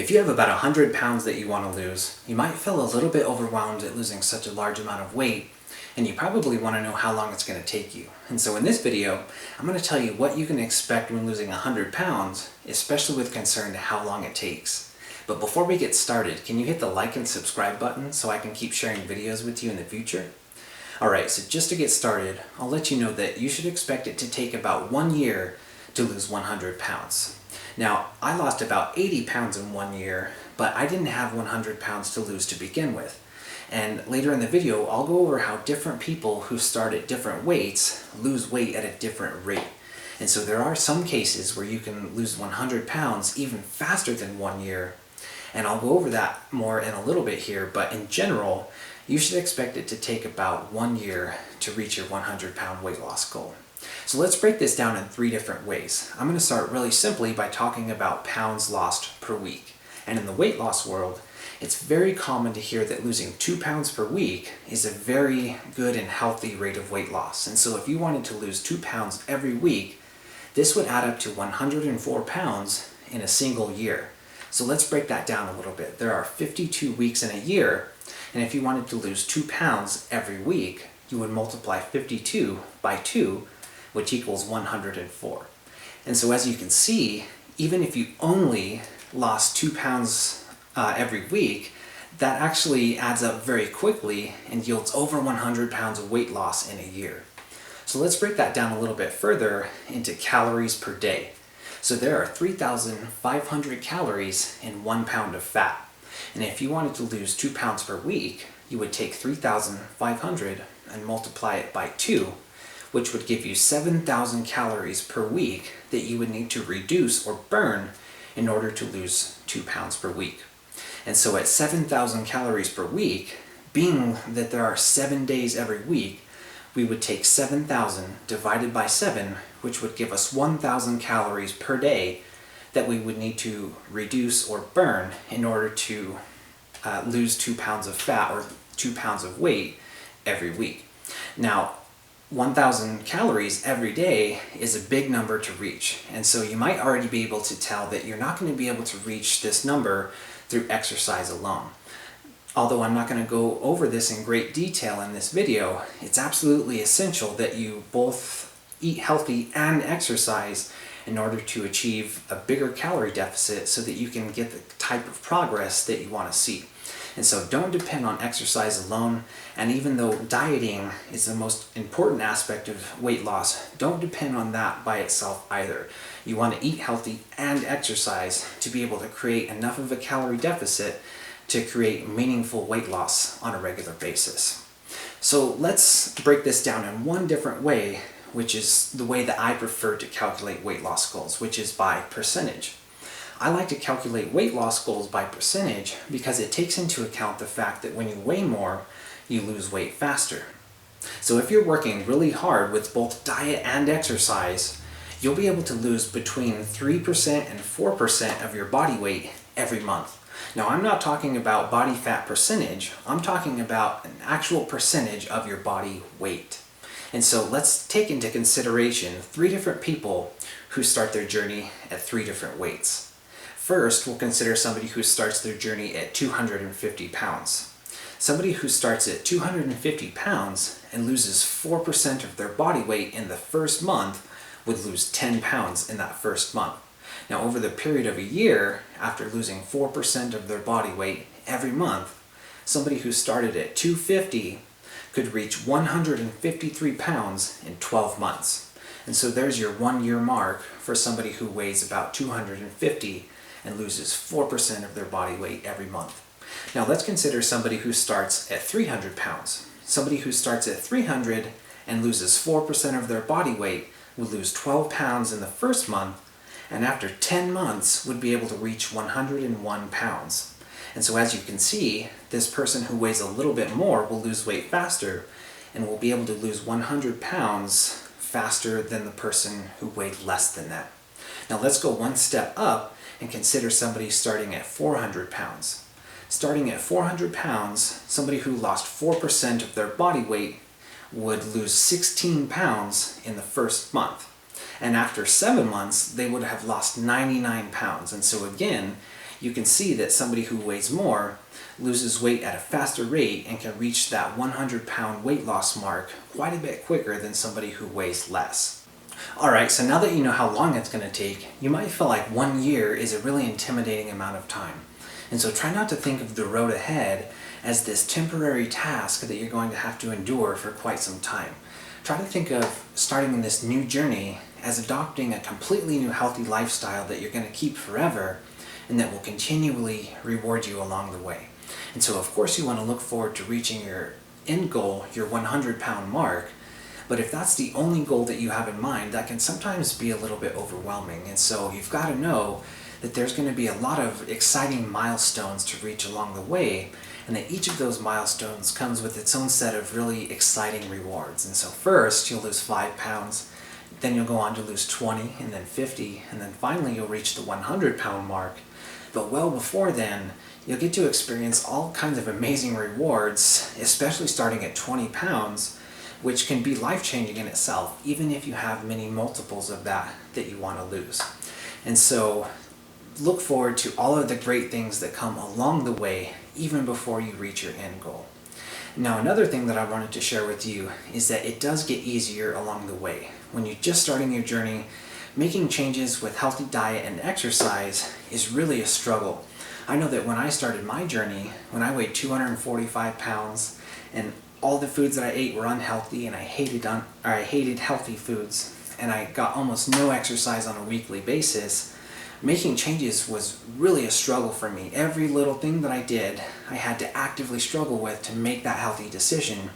If you have about 100 pounds that you want to lose, you might feel a little bit overwhelmed at losing such a large amount of weight, and you probably want to know how long it's going to take you. And so in this video, I'm going to tell you what you can expect when losing 100 pounds, especially with concern to how long it takes. But before we get started, can you hit the like and subscribe button so I can keep sharing videos with you in the future? Alright, so just to get started, I'll let you know that you should expect it to take about 1 year to lose 100 pounds. Now, I lost about 80 pounds in 1 year, but I didn't have 100 pounds to lose to begin with. And later in the video, I'll go over how different people who start at different weights lose weight at a different rate. And so there are some cases where you can lose 100 pounds even faster than 1 year. And I'll go over that more in a little bit here, but in general, you should expect it to take about 1 year to reach your 100-pound weight loss goal. So let's break this down in 3 different ways. I'm going to start really simply by talking about pounds lost per week. And in the weight loss world, it's very common to hear that losing 2 pounds per week is a very good and healthy rate of weight loss. And so if you wanted to lose 2 pounds every week, this would add up to 104 pounds in a single year. So let's break that down a little bit. There are 52 weeks in a year, and if you wanted to lose 2 pounds every week, you would multiply 52 by 2, which equals 104. And so as you can see, even if you only lost 2 pounds every week, that actually adds up very quickly and yields over 100 pounds of weight loss in a year. So let's break that down a little bit further into calories per day. So there are 3,500 calories in 1 pound of fat. And if you wanted to lose 2 pounds per week, you would take 3,500 and multiply it by 2, which would give you 7,000 calories per week that you would need to reduce or burn in order to lose 2 pounds per week. And so at 7,000 calories per week, being that there are 7 days every week, we would take 7,000 divided by 7, which would give us 1,000 calories per day that we would need to reduce or burn in order to lose 2 pounds of fat or 2 pounds of weight every week. Now, 1,000 calories every day is a big number to reach, and so you might already be able to tell that you're not going to be able to reach this number through exercise alone. Although I'm not going to go over this in great detail in this video, it's absolutely essential that you both eat healthy and exercise in order to achieve a bigger calorie deficit so that you can get the type of progress that you want to see. And so don't depend on exercise alone, and even though dieting is the most important aspect of weight loss, don't depend on that by itself either. You want to eat healthy and exercise to be able to create enough of a calorie deficit to create meaningful weight loss on a regular basis. So let's break this down in one different way, which is the way that I prefer to calculate weight loss goals, which is by percentage. I like to calculate weight loss goals by percentage because it takes into account the fact that when you weigh more, you lose weight faster. So if you're working really hard with both diet and exercise, you'll be able to lose between 3% and 4% of your body weight every month. Now, I'm not talking about body fat percentage, I'm talking about an actual percentage of your body weight. And so let's take into consideration 3 different people who start their journey at 3 different weights. First, we'll consider somebody who starts their journey at 250 pounds. Somebody who starts at 250 pounds and loses 4% of their body weight in the first month would lose 10 pounds in that first month. Now, over the period of a year, after losing 4% of their body weight every month, somebody who started at 250 could reach 153 pounds in 12 months. And so there's your 1 year mark for somebody who weighs about 250 and loses 4% of their body weight every month. Now let's consider somebody who starts at 300 pounds. Somebody who starts at 300 and loses 4% of their body weight would lose 12 pounds in the first month, and after 10 months would be able to reach 101 pounds. And so as you can see, this person who weighs a little bit more will lose weight faster and will be able to lose 100 pounds faster than the person who weighed less than that. Now let's go one step up and consider somebody starting at 400 pounds. Starting at 400 pounds, somebody who lost 4% of their body weight would lose 16 pounds in the first month. And after 7 months, they would have lost 99 pounds. And so again, you can see that somebody who weighs more loses weight at a faster rate and can reach that 100-pound weight loss mark quite a bit quicker than somebody who weighs less. Alright, so now that you know how long it's going to take, you might feel like 1 year is a really intimidating amount of time. And so try not to think of the road ahead as this temporary task that you're going to have to endure for quite some time. Try to think of starting this new journey as adopting a completely new healthy lifestyle that you're going to keep forever and that will continually reward you along the way. And so of course you want to look forward to reaching your end goal, your 100-pound mark, but if that's the only goal that you have in mind, that can sometimes be a little bit overwhelming. And so you've got to know that there's going to be a lot of exciting milestones to reach along the way, and that each of those milestones comes with its own set of really exciting rewards. And so first you'll lose 5 pounds, then you'll go on to lose 20, and then 50, and then finally you'll reach the 100-pound mark. But well before then, you'll get to experience all kinds of amazing rewards, especially starting at 20 pounds, which can be life-changing in itself, even if you have many multiples of that you want to lose. And so look forward to all of the great things that come along the way, even before you reach your end goal. Now, another thing that I wanted to share with you is that it does get easier along the way. When you're just starting your journey, making changes with healthy diet and exercise is really a struggle. I know that when I started my journey, when I weighed 245 pounds and all the foods that I ate were unhealthy and I hated healthy foods, and I got almost no exercise on a weekly basis, making changes was really a struggle for me. Every little thing that I did, I had to actively struggle with to make that healthy decision.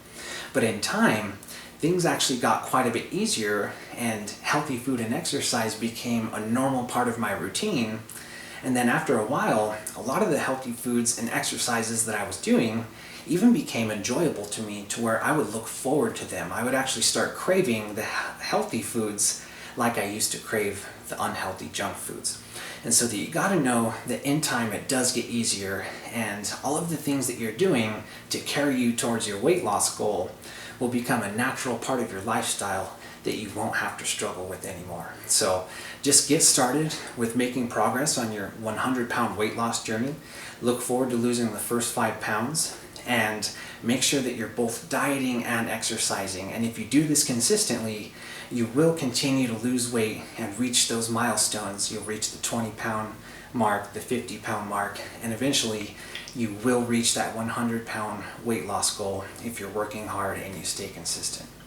But in time, things actually got quite a bit easier, and healthy food and exercise became a normal part of my routine. And then after a while, a lot of the healthy foods and exercises that I was doing even became enjoyable to me, to where I would look forward to them. I would actually start craving the healthy foods like I used to crave the unhealthy junk foods. And so that you gotta know that in time it does get easier, and all of the things that you're doing to carry you towards your weight loss goal will become a natural part of your lifestyle that you won't have to struggle with anymore. So just get started with making progress on your 100-pound weight loss journey. Look forward to losing the first 5 pounds, and make sure that you're both dieting and exercising. And if you do this consistently, you will continue to lose weight and reach those milestones. You'll reach the 20-pound mark, the 50-pound mark, and eventually you will reach that 100-pound weight loss goal if you're working hard and you stay consistent.